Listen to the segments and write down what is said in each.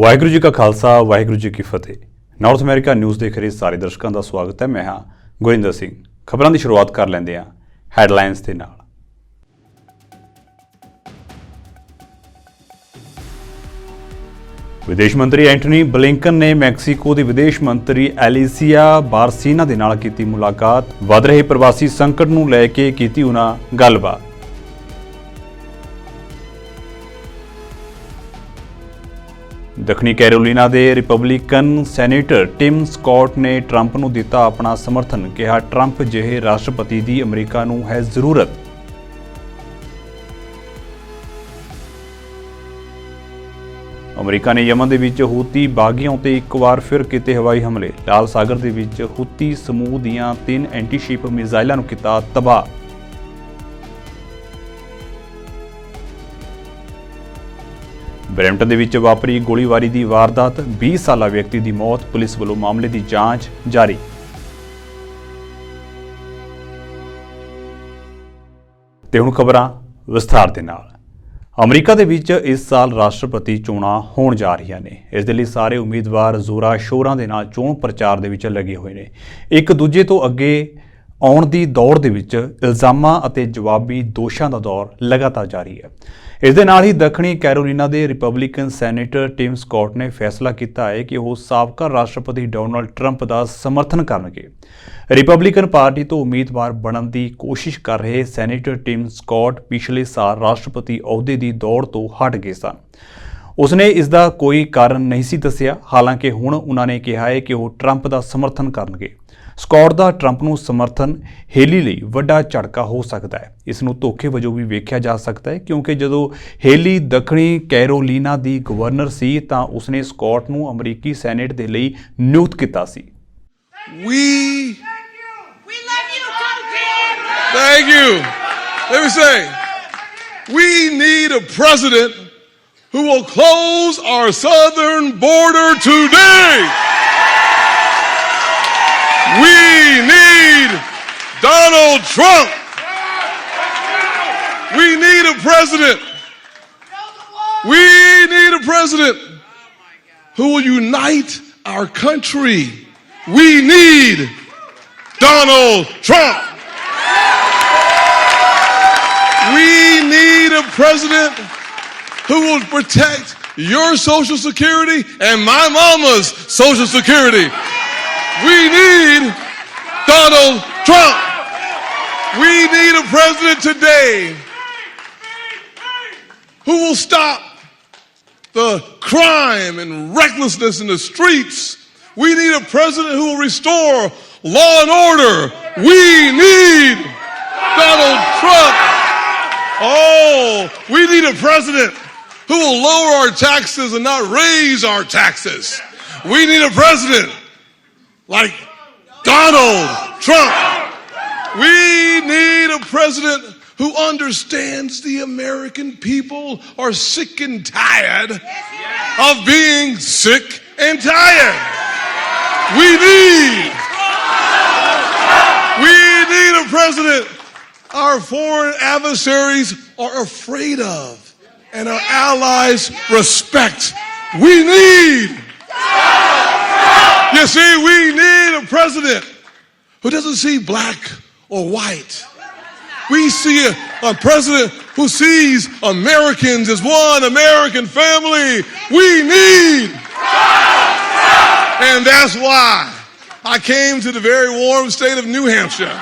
ਵਾਹਿਗੁਰੂ जी का खालसा वाहिगुरू जी की फतेह। North America news देख रहे सारे दर्शकों का स्वागत है। मैं हाँ गुरिंदर सिंह। खबरों की शुरुआत कर लेंदे हां हैडलाइनस के नाल। विदेश मंत्री एंटनी ब्लिंकन ने मैक्सीको की विदेश मंत्री एलिसिया बारसीना के नाल कीती मुलाकात। वध रहे प्रवासी संकट नूं लैके कीती उन्हां गलबात। दक्षिणी कैरोलिना के रिपब्लिकन सैनेटर टिम स्कॉट ने ट्रंप नूं दिता अपना समर्थन। कहा ट्रंप जिहे राष्ट्रपति की अमरीका नूं है जरूरत। अमरीका ने यमन के विच हूती बागियों ते एक बार फिर किए हवाई हमले। लाल सागर के विच हूती समूह दीआं 3 एंटीशिप मिसाइलों नूं कीता तबाह। ब्रैम्पटन दे विच वापरी गोलीबारी की वारदात। 20 साला व्यक्ति की मौत। पुलिस वालों मामले की जांच जारी। ते हुण खबरां विस्तार दे नाल। अमरीका दे विच इस साल राष्ट्रपति चोणां होण जा रहीआं ने। इस दे लई सारे उम्मीदवार जोरा शोरां दे नाल चोण प्रचार दे विच लगे होए ने। एक दूजे तो अगे आउण दी दौड़ दे विच इल्जामां अते जवाबी दोषां दा दौर लगातार जारी है। इस दे नाल ही दक्षिणी कैरोलिना के रिपब्लिकन सैनेटर टिम स्कॉट ने फैसला किया है कि वह साबका राष्ट्रपति डोनाल्ड ट्रंप का समर्थन करनगे। रिपब्लिकन पार्टी तो उम्मीदवार बनने की कोशिश कर रहे सैनेटर टिम स्कॉट पिछले साल राष्ट्रपति अहुदे की दौड़ तो हट गए सन। उसने इसका कोई कारण नहीं सी दस्सिया। हालांकि हुण उन्होंने कहा है कि वह ट्रंप का समर्थन करनगे। स्कॉट का ट्रंप नूं समर्थन हेली लई वड्डा झटका हो सकता है। इसनूं धोखे वजों भी वेख्या जा सकता है, क्योंकि जदों हेली दक्षिणी कैरोलिना की गवर्नर सी तां उसने स्कॉट नूं अमरीकी सैनेट दे लई नियुक्त कीता सी। Thank you. Let me say, we need a president who will close our southern border today. We need Donald Trump. We need a president. We need a president who will unite our country. We need Donald Trump. We need a president who will protect your Social Security and my mama's Social Security. We need Donald Trump. We need a president today who will stop the crime and recklessness in the streets. We need a president who will restore law and order. We need Donald Trump. Oh, we need a president who will lower our taxes and not raise our taxes. We need a president like Donald Trump. We need a president who understands the American people are sick and tired of being sick and tired. We need a president our foreign adversaries are afraid of and our allies respect. We need. You see, we need a president who doesn't see black or white. We see a president who sees Americans as one American family. We need. And that's why I came to the very warm state of New Hampshire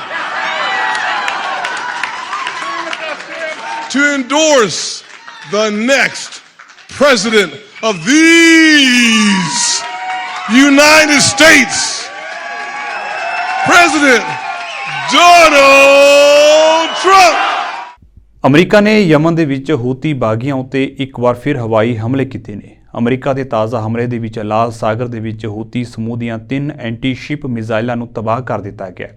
to endorse the next president of these United States, President Donald Trump. अमरीका ने Yemen के विच Houthi बागियां उत्ते एक बार फिर हवाई हमले किए ने। अमरीका के ताज़ा हमले दे विच लाल सागर दे विच हूती समूह दीआं 3 एंटीशिप मिसाइलों नूं तबाह कर दिता गया।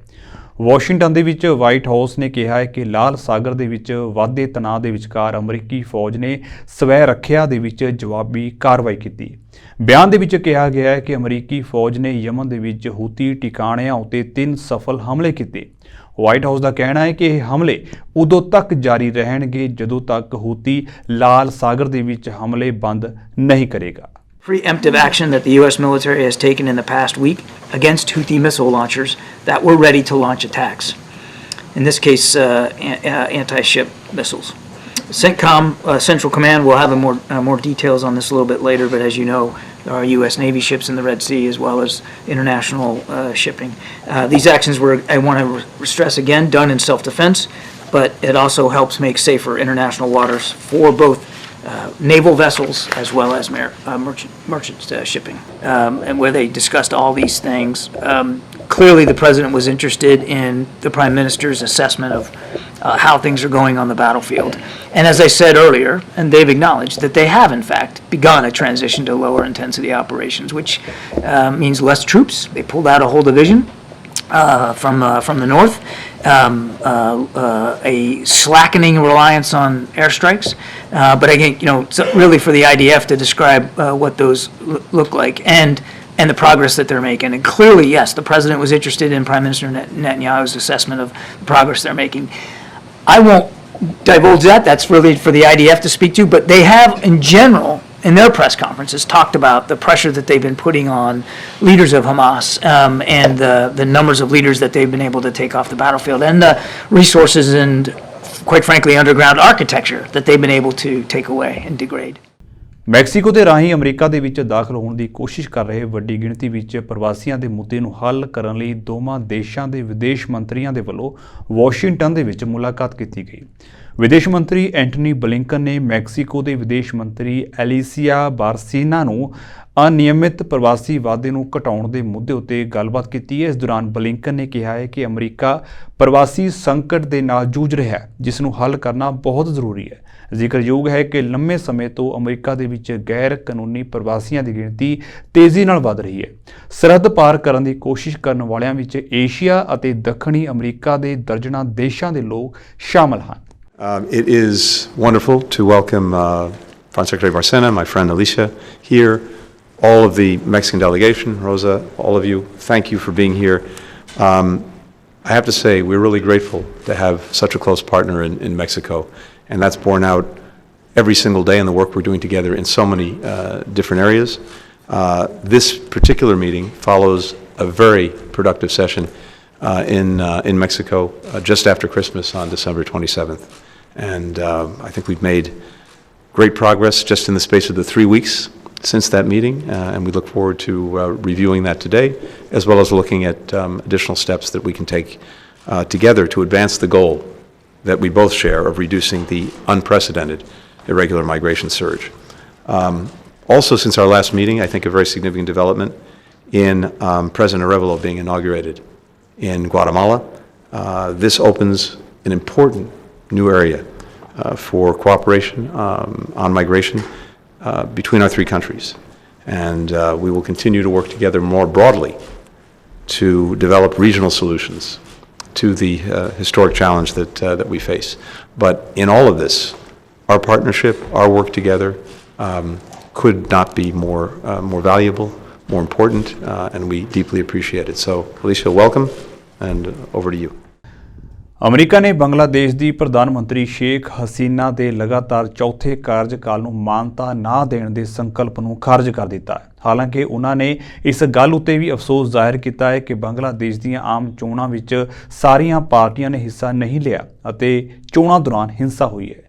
वाशिंगटन दे विच वाइट हाउस ने कहा है कि लाल सागर दे विच वाधे तनाव दे विचकार अमरीकी फौज ने स्वै रखिया दे विच जवाबी कार्रवाई की। बयान दे विच कहा गया है कि अमरीकी फौज ने यमन दे विच हूती ठिकाणिਆਂ उत्ते 3 सफल हमले किए। वाइट हाउस का कहना है कि यह हमले उदों तक जारी रहणगे जदों तक हूती लाल सागर दे विच हमले बंद नहीं करेगा। Preemptive action that the U.S. military has taken in the past week against Houthi missile launchers that were ready to launch attacks. In this case, anti-ship missiles. CENTCOM, Central Command, will have more details on this a little bit later, but as you know, there are U.S. Navy ships in the Red Sea as well as international shipping. These actions were, I want to stress again, done in self-defense, but it also helps make safer international waters for both naval vessels as well as merchant shipping, and where they discussed all these things. Clearly, the president was interested in the prime minister's assessment of how things are going on the battlefield. And as I said earlier, and they've acknowledged that they have, in fact, begun a transition to lower intensity operations, which means less troops. They pulled out a whole division from the north, a slackening reliance on airstrikes. But again, it's really for the IDF to describe what those look like and the progress that they're making. And clearly, yes, the president was interested in Prime Minister Netanyahu's assessment of the progress they're making. I won't divulge that. That's really for the IDF to speak to. But they have, in general, in their press conferences, talked about the pressure that they've been putting on leaders of Hamas and the numbers of leaders that they've been able to take off the battlefield and the resources and, quite frankly, underground architecture that they've been able to take away and degrade. Mexico ਦੇ ਰਾਹੀਂ America ਦੇ ਵਿੱਚ ਦਾਖਲ ਹੋਣ ਦੀ ਕੋਸ਼ਿਸ਼ ਕਰ ਰਹੇ ਵੱਡੀ ਗਿਣਤੀ ਵਿੱਚ ਪ੍ਰਵਾਸੀਆਂ ਦੇ ਮੁੱਦੇ ਨੂੰ ਹੱਲ ਕਰਨ ਲਈ ਦੋਵਾਂ ਦੇਸ਼ਾਂ ਦੇ ਵਿਦੇਸ਼ ਮੰਤਰੀਆਂ ਦੇ ਵੱਲੋਂ ਵਾਸ਼ਿੰਗਟਨ ਦੇ ਵਿੱਚ ਮੁਲਾਕਾਤ ਕੀਤੀ ਗਈ। ਵਿਦੇਸ਼ ਮੰਤਰੀ ਐਂਟਨੀ ਬਲਿੰਕਨ ਨੇ ਮੈਕਸੀਕੋ ਦੇ ਵਿਦੇਸ਼ ਮੰਤਰੀ ਐਲੀਸੀਆ ਬਾਰਸੀਨਾ ਨੂੰ ਅਨਿਯਮਿਤ ਪ੍ਰਵਾਸੀ ਵਾਧੇ ਨੂੰ ਘਟਾਉਣ ਦੇ ਮੁੱਦੇ ਉੱਤੇ ਗੱਲਬਾਤ ਕੀਤੀ ਹੈ। ਇਸ ਦੌਰਾਨ ਬਲਿੰਕਨ ਨੇ ਕਿਹਾ ਹੈ ਕਿ ਅਮਰੀਕਾ ਪ੍ਰਵਾਸੀ ਸੰਕਟ ਦੇ ਨਾਲ ਜੂਝ ਰਿਹਾ ਹੈ, ਜਿਸ ਨੂੰ ਹੱਲ ਕਰਨਾ ਬਹੁਤ ਜ਼ਰੂਰੀ ਹੈ। ਜ਼ਿਕਰਯੋਗ ਹੈ ਕਿ ਲੰਮੇ ਸਮੇਂ ਤੋਂ ਅਮਰੀਕਾ ਦੇ ਵਿੱਚ ਗੈਰ ਕਾਨੂੰਨੀ ਪ੍ਰਵਾਸੀਆਂ ਦੀ ਗਿਣਤੀ ਤੇਜ਼ੀ ਨਾਲ ਵਧ ਰਹੀ ਹੈ। ਸਰਹੱਦ ਪਾਰ ਕਰਨ ਦੀ ਕੋਸ਼ਿਸ਼ ਕਰਨ ਵਾਲਿਆਂ ਵਿੱਚ ਏਸ਼ੀਆ ਅਤੇ ਦੱਖਣੀ ਅਮਰੀਕਾ ਦੇ ਦਰਜਨਾਂ ਦੇਸ਼ਾਂ ਦੇ ਲੋਕ ਸ਼ਾਮਲ ਹਨ। It is wonderful to welcome Foreign Secretary Barcena, my friend Alicia, here, all of the Mexican delegation, Rosa, all of you, thank you for being here. I have to say, we're really grateful to have such a close partner in Mexico, and that's borne out every single day in the work we're doing together in so many different areas. This particular meeting follows a very productive session in Mexico just after Christmas on December 27th. And I think we've made great progress just in the space of the 3 weeks since that meeting, and we look forward to reviewing that today, as well as looking at additional steps that we can take together to advance the goal that we both share of reducing the unprecedented irregular migration surge. Also, since our last meeting, I think a very significant development in President Arevalo being inaugurated in Guatemala. This opens an important new area for cooperation on migration between our three countries. And we will continue to work together more broadly to develop regional solutions to the historic challenge that we face. But in all of this, our partnership, our work together could not be more valuable, more important, and we deeply appreciate it. So, Alicia, welcome, and over to you. America ਨੇ ਬੰਗਲਾਦੇਸ਼ ਦੀ ਪ੍ਰਧਾਨ ਮੰਤਰੀ ਸ਼ੇਖ ਹਸੀਨਾ ਦੇ ਲਗਾਤਾਰ ਚੌਥੇ ਕਾਰਜਕਾਲ ਨੂੰ ਮਾਨਤਾ ਨਾ ਦੇਣ ਦੇ ਸੰਕਲਪ ਨੂੰ ਖਾਰਜ ਕਰ ਦਿੱਤਾ ਹੈ। ਹਾਲਾਂਕਿ ਉਹਨਾਂ ਨੇ ਇਸ ਗੱਲ ਉੱਤੇ ਵੀ ਅਫਸੋਸ ਜ਼ਾਹਿਰ ਕੀਤਾ ਹੈ ਕਿ ਬੰਗਲਾਦੇਸ਼ ਦੀਆਂ ਆਮ ਚੋਣਾਂ ਵਿੱਚ ਸਾਰੀਆਂ ਪਾਰਟੀਆਂ ਨੇ ਹਿੱਸਾ ਨਹੀਂ ਲਿਆ ਅਤੇ ਚੋਣਾਂ ਦੌਰਾਨ ਹਿੰਸਾ ਹੋਈ ਹੈ।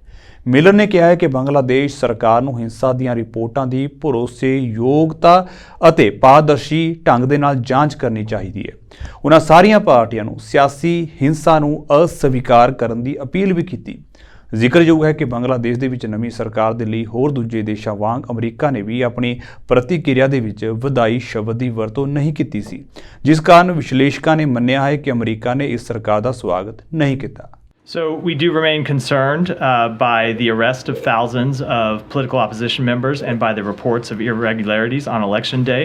ਮਿਲਰ ਨੇ ਕਿਹਾ ਹੈ ਕਿ ਬੰਗਲਾਦੇਸ਼ ਸਰਕਾਰ ਨੂੰ ਹਿੰਸਾ ਦੀਆਂ ਰਿਪੋਰਟਾਂ ਦੀ ਭਰੋਸੇਯੋਗਤਾ ਅਤੇ ਪਾਰਦਰਸ਼ੀ ਢੰਗ ਦੇ ਨਾਲ ਜਾਂਚ ਕਰਨੀ ਚਾਹੀਦੀ ਹੈ। ਉਹਨਾਂ ਸਾਰੀਆਂ ਪਾਰਟੀਆਂ ਨੂੰ ਸਿਆਸੀ ਹਿੰਸਾ ਨੂੰ ਅਸਵੀਕਾਰ ਕਰਨ ਦੀ ਅਪੀਲ ਵੀ ਕੀਤੀ। ਜ਼ਿਕਰਯੋਗ ਹੈ ਕਿ ਬੰਗਲਾਦੇਸ਼ ਦੇ ਵਿੱਚ ਨਵੀਂ ਸਰਕਾਰ ਦੇ ਲਈ ਹੋਰ ਦੂਜੇ ਦੇਸ਼ਾਂ ਵਾਂਗ ਅਮਰੀਕਾ ਨੇ ਵੀ ਆਪਣੀ ਪ੍ਰਤੀਕਿਰਿਆ ਦੇ ਵਿੱਚ ਵਧਾਈ ਸ਼ਬਦ ਦੀ ਵਰਤੋਂ ਨਹੀਂ ਕੀਤੀ ਸੀ, ਜਿਸ ਕਾਰਨ ਵਿਸ਼ਲੇਸ਼ਕਾਂ ਨੇ ਮੰਨਿਆ ਹੈ ਕਿ ਅਮਰੀਕਾ ਨੇ ਇਸ ਸਰਕਾਰ ਦਾ ਸਵਾਗਤ ਨਹੀਂ ਕੀਤਾ। So we do remain concerned by the arrest of thousands of political opposition members and by the reports of irregularities on election day.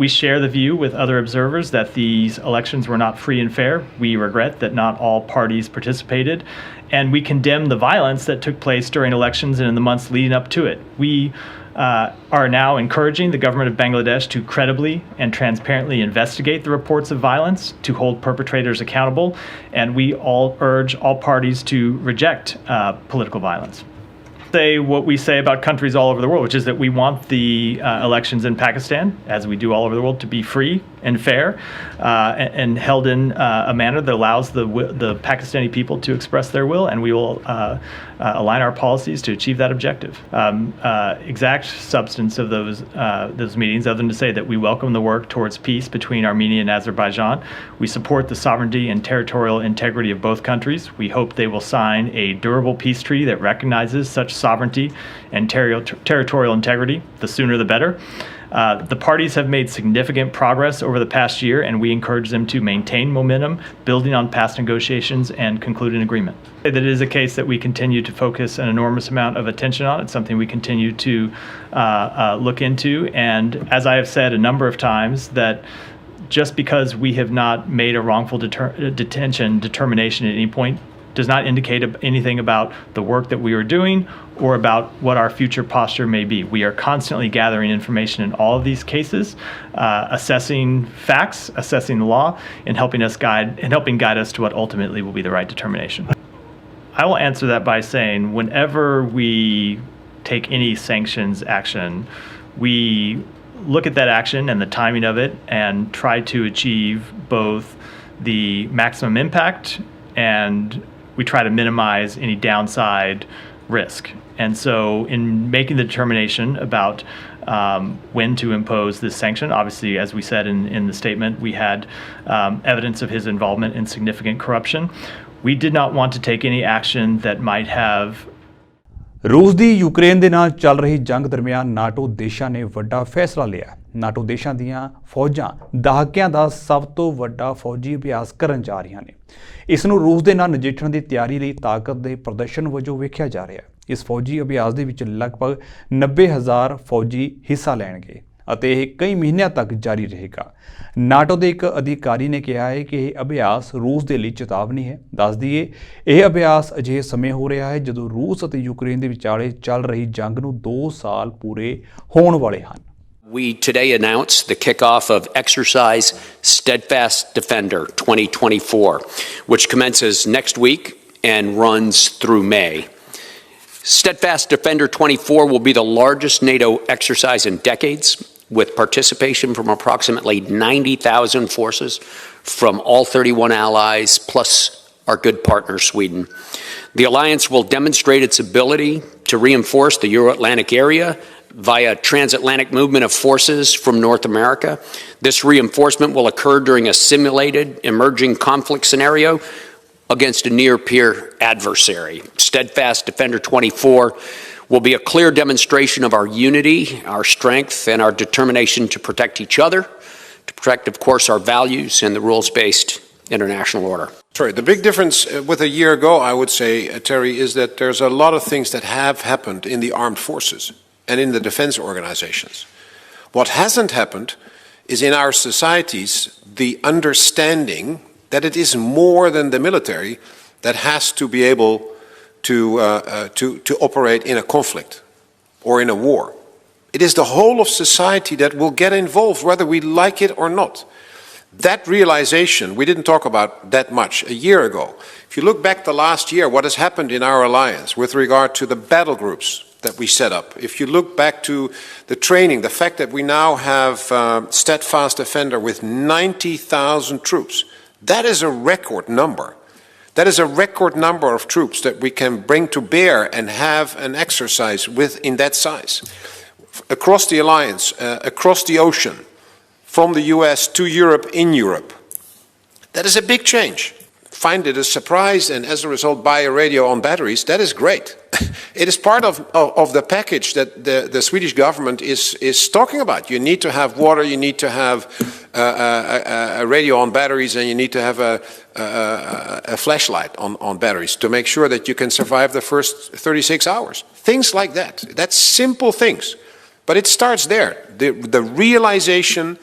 We share the view with other observers that these elections were not free and fair. We regret that not all parties participated, and we condemn the violence that took place during elections and in the months leading up to it. We are now encouraging the government of Bangladesh to credibly and transparently investigate the reports of violence, to hold perpetrators accountable, and we all urge all parties to reject political violence. Say what we say about countries all over the world, which is that we want the elections in Pakistan, as we do all over the world, to be free and fair and held in a manner that allows the Pakistani people to express their will, and we will align our policies to achieve that objective. Exact substance of those meetings, other than to say that we welcome the work towards peace between Armenia and Azerbaijan. We support the sovereignty and territorial integrity of both countries. We hope they will sign a durable peace treaty that recognizes such sovereignty and territorial integrity. The sooner the better. The parties have made significant progress over the past year, and we encourage them to maintain momentum, building on past negotiations and conclude an agreement. That it is a case that we continue to focus an enormous amount of attention on. It's something we continue to look into, and as I have said a number of times, that just because we have not made a wrongful detention determination at any point does not indicate anything about the work that we are doing or about what our future posture may be. We are constantly gathering information in all of these cases, assessing facts, assessing the law, and helping guide us to what ultimately will be the right determination. I will answer that by saying whenever we take any sanctions action, we look at that action and the timing of it and try to achieve both the maximum impact and we try to minimize any downside risk. And so in making the determination about when to impose this sanction, obviously, as we said in the statement, we had evidence of his involvement in significant corruption. We did not want to take any action that might have ਰੂਸ ਦੀ Ukraine ਦੇ ਨਾਲ ਚੱਲ ਰਹੀ ਜੰਗ ਦਰਮਿਆਨ NATO ਦੇਸ਼ਾਂ ਨੇ ਵੱਡਾ ਫੈਸਲਾ ਲਿਆ। ਨਾਟੋ ਦੇਸ਼ਾਂ ਦੀਆਂ ਫੌਜਾਂ ਦਹਾਕਿਆਂ ਦਾ ਸਭ ਤੋਂ ਵੱਡਾ ਫੌਜੀ ਅਭਿਆਸ ਕਰਨ ਜਾ ਰਹੀਆਂ ਨੇ। ਇਸ ਨੂੰ ਰੂਸ ਦੇ ਨਾਲ ਨਜਿੱਠਣ ਦੀ ਤਿਆਰੀ ਲਈ ਤਾਕਤ ਦੇ ਪ੍ਰਦਰਸ਼ਨ ਵਜੋਂ ਵੇਖਿਆ ਜਾ ਰਿਹਾ ਹੈ। ਇਸ ਫੌਜੀ ਅਭਿਆਸ ਦੇ ਵਿੱਚ ਲਗਭਗ 90,000 ਫੌਜੀ ਹਿੱਸਾ ਲੈਣਗੇ ਅਤੇ ਇਹ ਕਈ ਮਹੀਨਿਆਂ ਤੱਕ ਜਾਰੀ ਰਹੇਗਾ। ਨਾਟੋ ਦੇ ਇੱਕ ਅਧਿਕਾਰੀ ਨੇ ਕਿਹਾ ਹੈ ਕਿ ਇਹ ਅਭਿਆਸ ਰੂਸ ਦੇ ਲਈ ਚੇਤਾਵਨੀ ਹੈ। ਦੱਸ ਦਈਏ ਇਹ ਅਭਿਆਸ ਅਜਿਹੇ ਸਮੇਂ ਹੋ ਰਿਹਾ ਹੈ ਜਦੋਂ ਰੂਸ ਅਤੇ ਯੂਕਰੇਨ ਦੇ ਵਿਚਾਲੇ ਚੱਲ ਰਹੀ ਜੰਗ ਨੂੰ 2 ਸਾਲ ਪੂਰੇ ਹੋਣ ਵਾਲੇ ਹਨ। We today announced the kickoff of Exercise Steadfast Defender 2024, which commences next week and runs through May. Steadfast Defender 24 will be the largest NATO exercise in decades, with participation from approximately 90,000 forces from all 31 allies, plus our good partner, Sweden. The alliance will demonstrate its ability to reinforce the Euro-Atlantic area via transatlantic movement of forces from North America. This reinforcement will occur during a simulated emerging conflict scenario against a near-peer adversary. Steadfast Defender 24 will be a clear demonstration of our unity, our strength, and our determination to protect each other, to protect, of course, our values and the rules-based international order. Sorry, the big difference with a year ago, I would say, Terry, is that there's a lot of things that have happened in the armed forces and in the defense organizations. What hasn't happened is in our societies the understanding that it is more than the military that has to be able to operate in a conflict or in a war. It is the whole of society that will get involved, whether we like it or not. That realization, we didn't talk about that much a year ago. If you look back to last year, what has happened in our alliance with regard to the battle groups that we set up, if you look back to the training, the fact that we now have Steadfast Defender with 90,000 troops, that is a record number. That is a record number of troops that we can bring to bear and have an exercise with in that size. Across the alliance, across the ocean, from the US to Europe, in Europe. That is a big change. Find it a surprise and as a result buy a radio on batteries, that is great. It is part of the package that the Swedish government is talking about. You need to have water, you need to have a radio on batteries, and you need to have a flashlight on batteries to make sure that you can survive the first 36 hours. Things like that. That's simple things. But it starts there. The realization.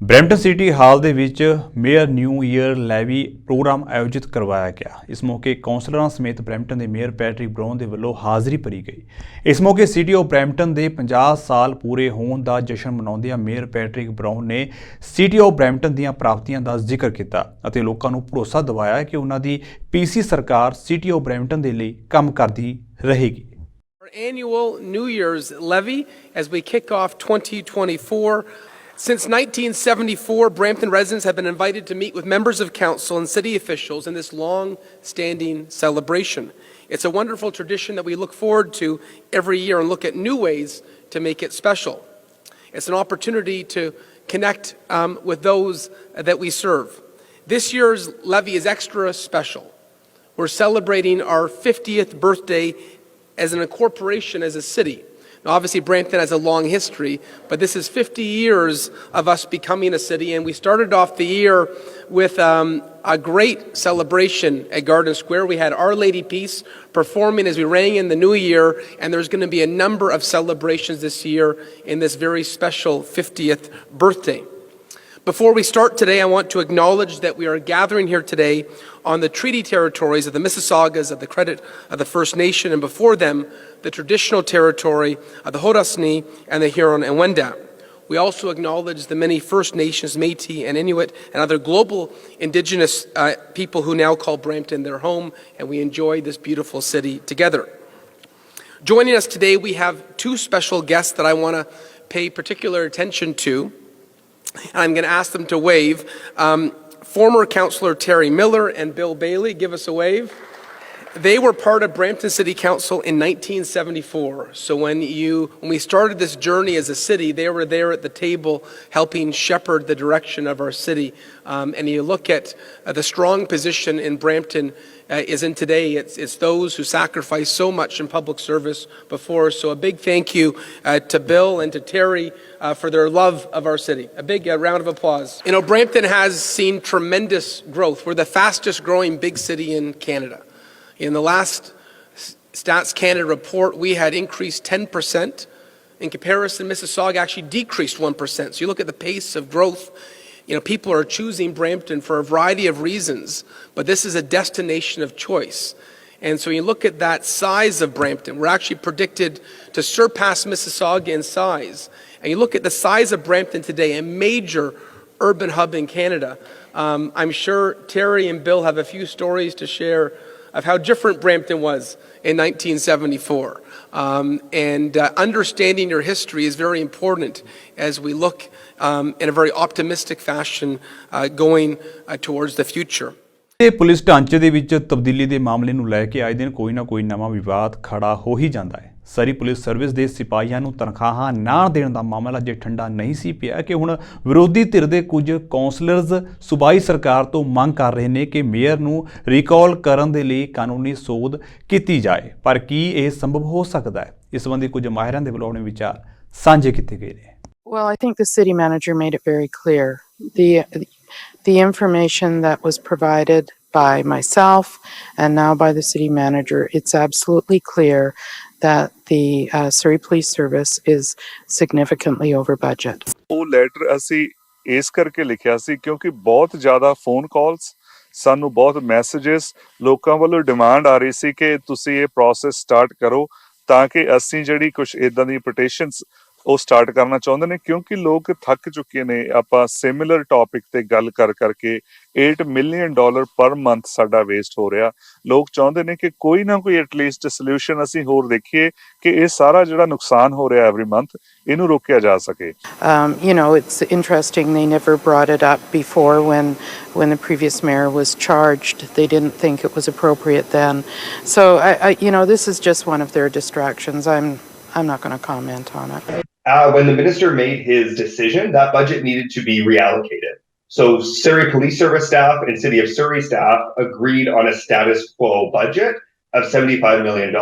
Brampton city hall ਦੇ ਵਿੱਚ mayor new year levee programme ਆਯੋਜਿਤ ਕਰਵਾਇਆ ਗਿਆ। ਇਸ ਮੌਕੇ ਕੌਂਸਲਰਾਂ ਸਮੇਤ Brampton ਦੇ mayor Patrick brown ਦੇ ਵੱਲੋਂ ਹਾਜ਼ਰੀ ਭਰੀ ਗਈ। ਇਸ ਮੌਕੇ ਸਿਟੀ ਆਫ ਬਰੈਂਪਟਨ ਦੇ 50 ਸਾਲ ਪੂਰੇ ਹੋਣ ਦਾ ਜਸ਼ਨ ਮਨਾਉਂਦਿਆਂ ਮੇਅਰ ਪੈਟਰਿਕ ਬਰਾਊਨ ਨੇ ਸਿਟੀ ਆਫ ਬਰੈਂਪਟਨ ਦੀਆਂ ਪ੍ਰਾਪਤੀਆਂ ਦਾ ਜ਼ਿਕਰ ਕੀਤਾ ਅਤੇ ਲੋਕਾਂ ਨੂੰ ਭਰੋਸਾ ਦਿਵਾਇਆ ਕਿ ਉਹਨਾਂ ਦੀ ਪੀਸੀ ਸਰਕਾਰ ਸਿਟੀ ਆਫ ਬਰੈਂਪਟਨ ਦੇ ਲਈ ਕੰਮ ਕਰਦੀ ਰਹੇਗੀ। Our annual New Year's levy as we kick off 2024. Since 1974, Brampton residents have been invited to meet with members of council and city officials in this long-standing celebration. It's a wonderful tradition that we look forward to every year and look at new ways to make it special. It's an opportunity to connect with those that we serve. This year's levy is extra special. We're celebrating our 50th birthday as an incorporation as a city. Now, obviously, Brampton has a long history, but this is 50 years of us becoming a city, and we started off the year with a great celebration at Garden Square. We had Our Lady Peace performing as we rang in the new year, and there's going to be a number of celebrations this year in this very special 50th birthday. Before we start today, I want to acknowledge that we are gathering here today on the treaty territories of the Mississaugas, of the credit of the First Nation, and before them, the traditional territory of the Haudenosaunee and the Huron and Wendat. We also acknowledge the many First Nations, Métis and Inuit, and other global Indigenous people who now call Brampton their home, and we enjoy this beautiful city together. Joining us today, we have two special guests that I want to pay particular attention to. I'm going to ask them to wave. Former Councillor Terry Miller and Bill Bailey, give us a wave. They were part of Brampton City Council in 1974. So when we started this journey as a city, they were there at the table helping shepherd the direction of our city. And you look at the strong position in Brampton is in today. It's those who sacrifice so much in public service before. So a big thank you to Bill and to Terry for their love of our city. A big round of applause. You know, Brampton has seen tremendous growth. We're the fastest growing big city in Canada. In the last Stats Canada report, we had increased 10%. In comparison, Mississauga actually decreased 1%. So you look at the pace of growth. You know, people are choosing Brampton for a variety of reasons, but this is a destination of choice. And so you look at that size of Brampton, we're actually predicted to surpass Mississauga in size. And you look at the size of Brampton today, a major urban hub in Canada. I'm sure Terry and Bill have a few stories to share of how different Brampton was in 1974. Understanding your history is very important as we look in a very optimistic fashion going towards the future. ਤੇ police ਢਾਂਚੇ ਦੇ ਵਿੱਚ ਤਬਦੀਲੀ ਦੇ ਮਾਮਲੇ ਨੂੰ ਲੈ ਕੇ ਆਏ ਦਿਨ ਕੋਈ ਨਾ ਕੋਈ ਨਵਾਂ ਵਿਵਾਦ ਖੜਾ ਹੋ ਹੀ ਜਾਂਦਾ ਹੈ। ਸਾਰੀ ਪੁਲਿਸ ਸਰਵਿਸ ਦੇ ਸਿਪਾਹੀਆਂ ਨੂੰ ਤਨਖਾਹਾਂ ਨਾ ਦੇਣ ਦਾ ਮਾਮਲਾ ਜੇ ਠੰਡਾ ਨਹੀਂ ਸੀ ਪਿਆ ਕਿ ਹੁਣ ਵਿਰੋਧੀ ਧਿਰ ਦੇ ਕੁਝ ਕਾਉਂਸਲਰਸ ਸੂਬਾਈ ਸਰਕਾਰ ਤੋਂ ਮੰਗ ਕਰ ਰਹੇ ਨੇ ਕਿ ਮੇਅਰ ਨੂੰ ਰੀਕਾਲ ਕਰਨ ਦੇ ਲਈ ਕਾਨੂੰਨੀ ਸੋਧ ਕੀਤੀ ਜਾਏ। ਪਰ ਕੀ ਇਹ ਸੰਭਵ ਹੋ ਸਕਦਾ ਹੈ? ਇਸ ਸੰਬੰਧੀ ਕੁਝ ਮਾਹਿਰਾਂ ਦੇ ਵੱਲੋਂ ਆਪਣੇ ਵਿਚਾਰ ਸਾਂਝੇ ਕੀਤੇ ਗਏ ਨੇ। Well, I think the city manager made it very clear. The information that was provided by myself and now by the city manager, it's absolutely clear that the Surrey Police Service is significantly over budget. ਉਹ letter ਅਸੀਂ ਇਸ ਕਰਕੇ ਲਿਖਿਆ ਸੀ ਕਿਉਂਕਿ ਬਹੁਤ ਜ਼ਿਆਦਾ phone ਕਾਲਸ, ਸਾਨੂੰ ਬਹੁਤ ਮੈਸੇजेस, ਲੋਕਾਂ ਵੱਲੋਂ ਡਿਮਾਂਡ ਆ ਰਹੀ ਸੀ ਕਿ ਤੁਸੀਂ ਇਹ ਪ੍ਰੋਸੈਸ ਸਟਾਰਟ ਕਰੋ ਤਾਂ ਕਿ ਅਸੀਂ ਜਿਹੜੀ ਕੁਝ ਇਦਾਂ ਦੀ ਪਟੀਸ਼ਨਸ ਉਹ ਸਟਾਰਟ ਕਰਨਾ ਚਾਹੁੰਦੇ ਨੇ ਕਿਉਂਕਿ ਲੋਕ ਥੱਕ ਚੁੱਕੇ ਨੇ। ਆਪਾਂ ਸਿਮਿਲਰ ਟੌਪਿਕ ਤੇ ਗੱਲ ਕਰਕੇ $8 million ਪਰ ਮੰਥ ਸਾਡਾ ਵੇਸਟ ਹੋ ਰਿਹਾ। ਲੋਕ ਚਾਹੁੰਦੇ ਨੇ ਕਿ ਕੋਈ ਨਾ ਕੋਈ ਐਟਲੀਸਟ ਸੋਲੂਸ਼ਨ ਅਸੀਂ ਹੋਰ ਦੇਖੀਏ ਕਿ ਇਹ ਸਾਰਾ ਜਿਹੜਾ ਨੁਕਸਾਨ ਹੋ ਰਿਹਾ ਐਵਰੀ ਮੰਥ ਇਹਨੂੰ ਰੋਕਿਆ ਜਾ ਸਕੇ। You know, it's interesting they never brought it up before when the previous mayor was charged. They didn't think it was appropriate then. So I you know, this is just one of their distractions. I'm not going to comment on it. When the minister made his decision, that budget needed to be reallocated. So Surrey Police Service staff and City of Surrey staff agreed on a status quo budget of $75 million.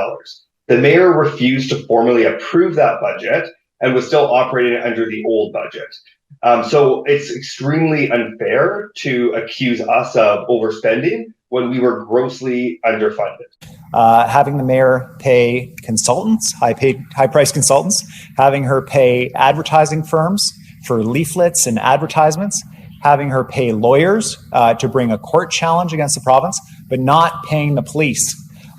The mayor refused to formally approve that budget and was still operating under the old budget. So it's extremely unfair to accuse us of overspending when we were grossly underfunded. Having the mayor pay consultants, high-priced consultants, having her pay advertising firms for leaflets and advertisements, having her pay lawyers to bring a court challenge against the province, but not paying the police.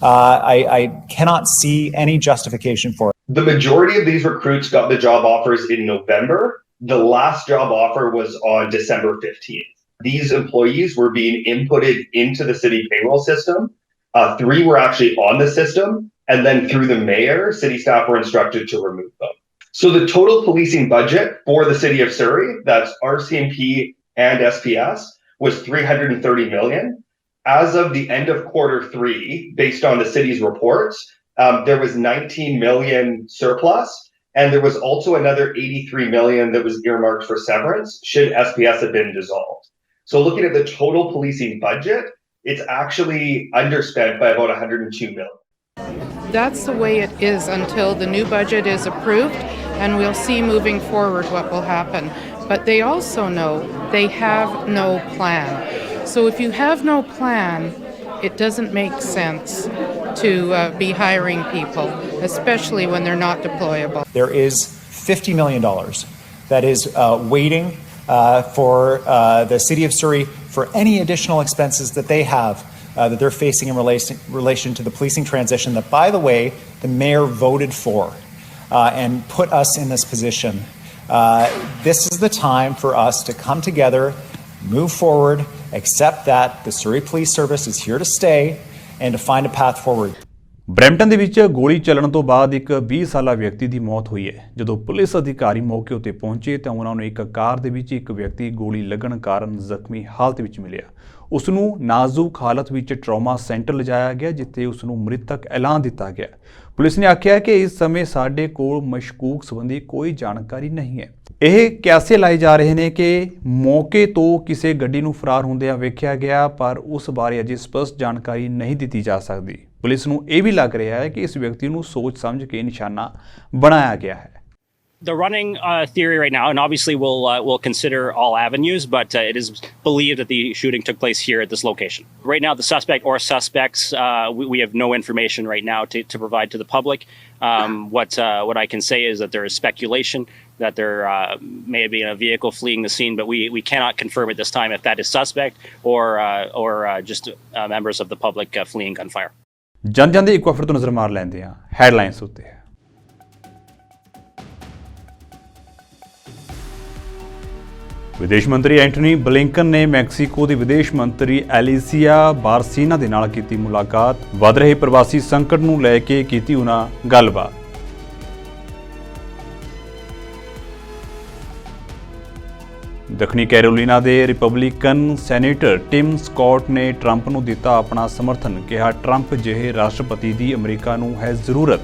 I cannot see any justification for it. The majority of these recruits got the job offers in November. The last job offer was on December 15th. These employees were being inputted into the city payroll system. 3 were actually on the system, and then through the mayor, city staff were instructed to remove them. So the total policing budget for the city of Surrey, that's RCMP and SPS, was $330 million. As of the end of Q3, based on the city's reports, there was 19 million surplus, and there was also another 83 million that was earmarked for severance should SPS have been dissolved. So looking at the total policing budget, it's actually underspent by about 102 million. That's the way it is until the new budget is approved, and we'll see moving forward what will happen. But they also know they have no plan. So if you have no plan, it doesn't make sense to be hiring people, especially when they're not deployable. There is $50 million that is waiting for the City of Surrey for any additional expenses that they have that they're facing in relation to the policing transition that, by the way, the mayor voted for and put us in this position. This is the time for us to come together, move forward, accept that the Surrey Police Service is here to stay, and to find a path forward. Brampton ਦੇ ਵਿੱਚ ਗੋਲੀ ਚੱਲਣ ਤੋਂ ਬਾਅਦ ਇੱਕ 20 ਸਾਲਾ ਵਿਅਕਤੀ ਦੀ ਮੌਤ ਹੋਈ ਹੈ। ਜਦੋਂ ਪੁਲਿਸ ਅਧਿਕਾਰੀ ਮੌਕੇ ਉੱਤੇ ਪਹੁੰਚੇ ਤਾਂ ਉਹਨਾਂ ਨੂੰ ਇੱਕ ਕਾਰ ਦੇ ਵਿੱਚ ਇੱਕ ਵਿਅਕਤੀ ਗੋਲੀ ਲੱਗਣ ਕਾਰਨ ਜ਼ਖਮੀ ਹਾਲਤ ਵਿੱਚ ਮਿਲਿਆ। ਉਸ ਨੂੰ ਨਾਜ਼ੁਕ ਹਾਲਤ ਵਿੱਚ ਟਰਾਮਾ ਸੈਂਟਰ ਲਿਜਾਇਆ ਗਿਆ, ਜਿੱਥੇ ਉਸ ਨੂੰ ਮ੍ਰਿਤਕ ਐਲਾਨ ਦਿੱਤਾ ਗਿਆ। ਪੁਲਿਸ ਨੇ ਆਖਿਆ ਕਿ ਇਸ ਸਮੇਂ ਸਾਡੇ ਕੋਲ ਮਸ਼ਕੂਕ ਸੰਬੰਧੀ ਕੋਈ ਜਾਣਕਾਰੀ ਨਹੀਂ ਹੈ। ਇਹ ਕਿਆਸੇ ਲਾਏ ਜਾ ਰਹੇ ਨੇ ਕਿ ਮੌਕੇ ਤੋਂ ਕਿਸੇ ਗੱਡੀ ਨੂੰ ਫਰਾਰ ਹੁੰਦਿਆਂ ਵੇਖਿਆ ਗਿਆ, ਪਰ ਉਸ ਬਾਰੇ ਅਜੇ ਸਪਸ਼ਟ ਜਾਣਕਾਰੀ ਨਹੀਂ ਦਿੱਤੀ ਜਾ ਸਕਦੀ। ਪੁਲਿਸ ਨੂੰ ਇਹ ਵੀ ਲੱਗ ਰਿਹਾ ਹੈ ਕਿ ਇਸ ਵਿਅਕਤੀ ਨੂੰ ਸੋਚ ਸਮਝ ਕੇ ਨਿਸ਼ਾਨਾ ਬਣਾਇਆ ਗਿਆ ਹੈ। The running theory right now, and obviously we'll consider all avenues, but it is believed that the shooting took place here at this location. Right now, the suspect or suspects, we have no information right now to provide to the public. What I can say is that there is speculation that there may have been a vehicle fleeing the scene, but we cannot confirm at this time if that is suspect or just members of the public fleeing gunfire. ਜਾਂਦੇ ਇੱਕ ਵਾਰ ਫਿਰ ਤੋਂ ਨਜ਼ਰ ਮਾਰ ਲੈਂਦੇ ਹਾਂ headlines ਉੱਤੇ। ਵਿਦੇਸ਼ ਮੰਤਰੀ ਐਂਟਨੀ ਬਲਿੰਕਨ ਨੇ ਮੈਕਸੀਕੋ ਦੇ ਵਿਦੇਸ਼ ਮੰਤਰੀ ਐਲੀਸੀਆ ਬਾਰਸੀਨਾ ਦੇ ਨਾਲ ਕੀਤੀ ਮੁਲਾਕਾਤ। ਵਧ ਰਹੇ ਪ੍ਰਵਾਸੀ ਸੰਕਟ ਨੂੰ ਲੈ ਕੇ ਕੀਤੀ ਉਹਨਾਂ ਗੱਲਬਾਤ। ਦੱਖਣੀ ਕੈਰੋਲੀਨਾ ਦੇ ਰਿਪਬਲਿਕਨ ਸੈਨੇਟਰ ਟਿਮ ਸਕੌਟ ਨੇ ਟਰੰਪ ਨੂੰ ਦਿੱਤਾ ਆਪਣਾ ਸਮਰਥਨ। ਕਿਹਾ ਟਰੰਪ ਜਿਹੇ ਰਾਸ਼ਟਰਪਤੀ ਦੀ ਅਮਰੀਕਾ ਨੂੰ ਹੈ ਜ਼ਰੂਰਤ।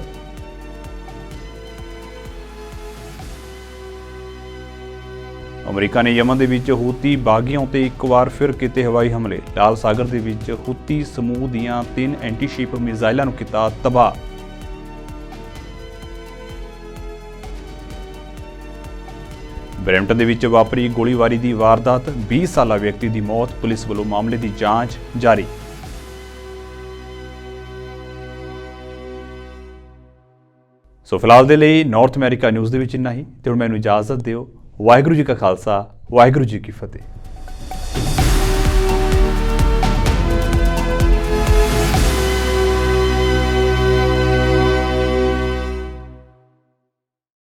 ਅਮਰੀਕਾ ਨੇ ਯਮਨ ਦੇ ਵਿੱਚ ਹੂਤੀ ਬਾਗੀਆਂ ਉੱਤੇ ਇੱਕ ਵਾਰ ਫਿਰ ਕੀਤੇ ਹਵਾਈ ਹਮਲੇ। ਲਾਲ ਸਾਗਰ ਦੇ ਵਿੱਚ ਹੂਤੀ ਸਮੂਹ ਦੀਆਂ 3 ਐਂਟੀਸ਼ਿਪ ਮਿਜ਼ਾਈਲਾਂ ਨੂੰ ਕੀਤਾ ਤਬਾਹ। ਬਰੈਂਪਟਨ ਦੇ ਵਿੱਚ ਵਾਪਰੀ ਗੋਲੀਬਾਰੀ ਦੀ ਵਾਰਦਾਤ, 20 ਸਾਲਾ ਵਿਅਕਤੀ ਦੀ ਮੌਤ। ਪੁਲਿਸ ਵੱਲੋਂ ਮਾਮਲੇ ਦੀ ਜਾਂਚ ਜਾਰੀ। ਸੋ ਫਿਲਹਾਲ ਦੇ ਲਈ ਨਾਰਥ ਅਮਰੀਕਾ ਨਿਊਜ਼ ਦੇ ਵਿੱਚ ਇੰਨਾ ਹੀ, ਤੇ ਹੁਣ ਮੈਨੂੰ ਇਜਾਜ਼ਤ ਦਿਓ। ਵਾਹਿਗੁਰੂ ਜੀ ਕਾ ਖਾਲਸਾ, ਵਾਹਿਗੁਰੂ ਜੀ ਕੀ ਫਤਿਹ।